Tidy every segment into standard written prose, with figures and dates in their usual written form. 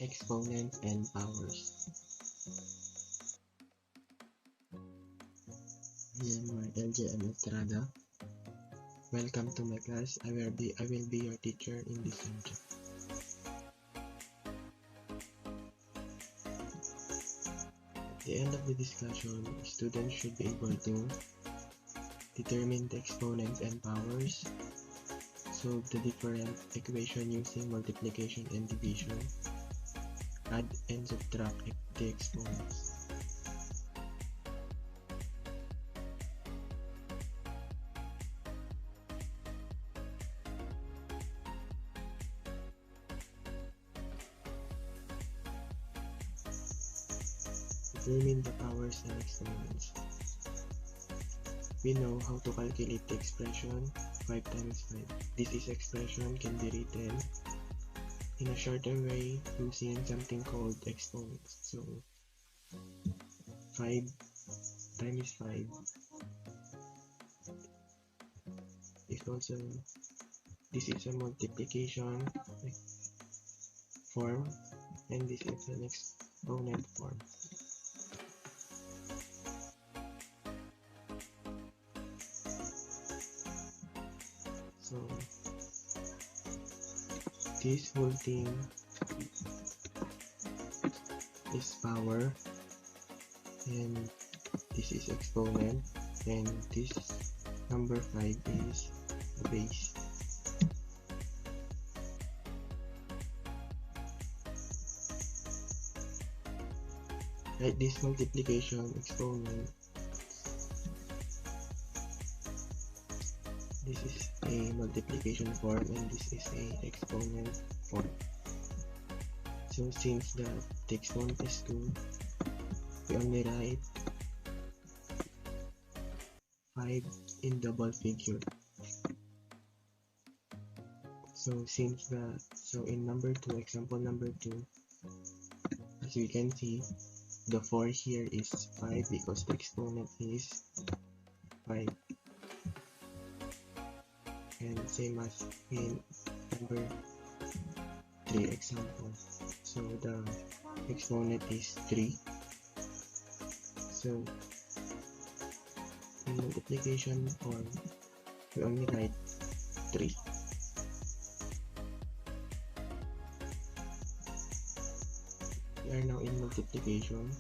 exponents, and powers. I am LJ Estrada. Welcome to my class. I will be your teacher in this subject. At the end of the discussion, students should be able to determine the exponents and powers, solve the different equation using multiplication and division, add and subtract the exponents. Determine the powers and exponents. We know how to calculate the expression 5 times 5. This expression can be written in a shorter way using something called exponents. So 5 times 5 is also, this is a multiplication form and this is an exponent form. So this whole thing is power and this is exponent and this number 5 is the base. Write this multiplication exponent. This is a multiplication form and this is a exponent form. So since the exponent is 2, we only write 5 in double figure. So in number 2, example number 2, as we can see, the 4 here is 5 because the exponent is 5. And same as in number 3 example. So the exponent is 3. So in multiplication form, we only write 3. We are now in multiplication.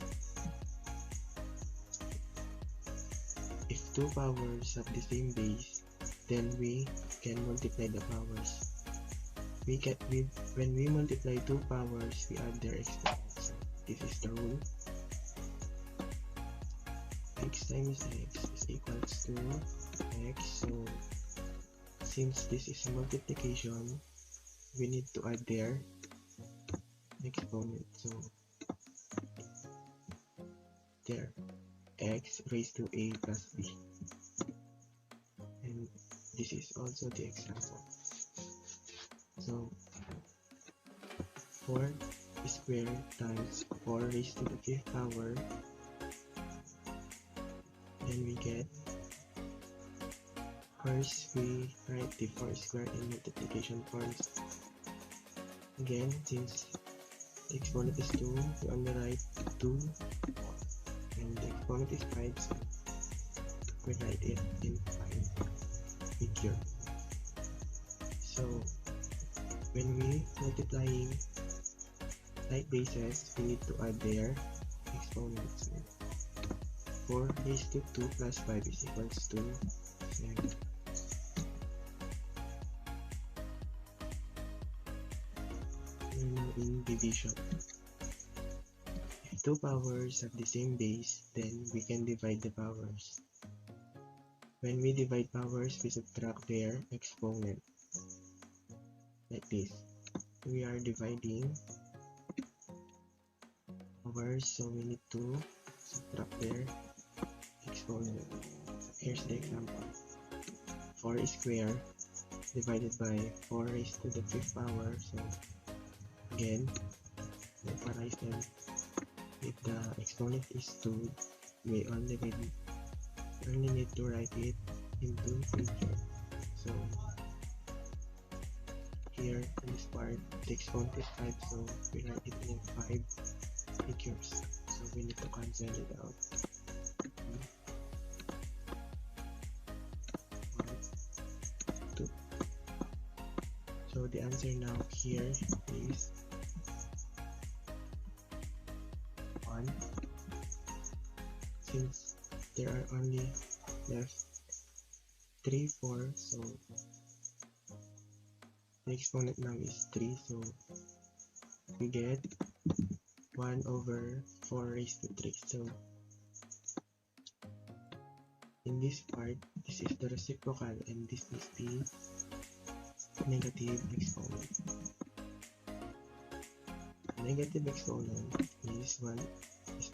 If two powers have the same base, then we can multiply the powers. When we multiply two powers, we add their exponents. This is the rule. X times x is equals to x. So since this is a multiplication, we need to add their exponent. So there, x raised to a plus b. And this is also the example. So 4 squared times 4 raised to the 5th power, then we get, first we write the 4 squared in multiplication forms. Again, since the exponent is 2, we only write 2 and the exponent is 5, so we write it in 5 figure. So when we multiplying like bases, we need to add their exponents. 4 raised to 2 plus 5 is equals to 7. We're now in division. If two powers have the same base, then we can divide the powers. When we divide powers, we subtract their exponent. Like this. We are dividing powers, so we need to subtract their exponent. Here's the example. 4 squared divided by 4 raised to the 5th power. So again, neutralize them. If the exponent is 2, we only need to write it into figure. So here in this part, the exponent is 5, so we write it in 5 figures. So we need to cancel it out. 1, 2. So the answer now here is 1. Since there are only left 3, 4, so the exponent now is 3, so we get 1 over 4 raised to 3. So in this part, this is the reciprocal and this is the negative exponent. Negative exponent is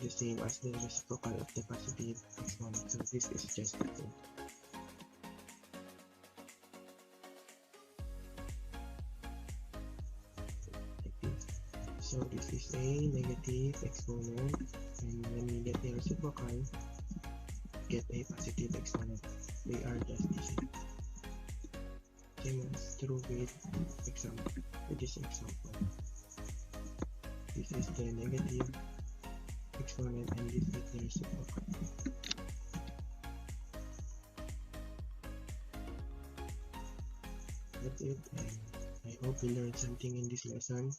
the same as the reciprocal of the positive exponent, so this is just the same. So this is a negative exponent, and when we get the reciprocal, get a positive exponent. They are just the same. Same as true with this example. This is the negative exponent and this is the reciprocal. That's it, and I hope you learned something in this lesson.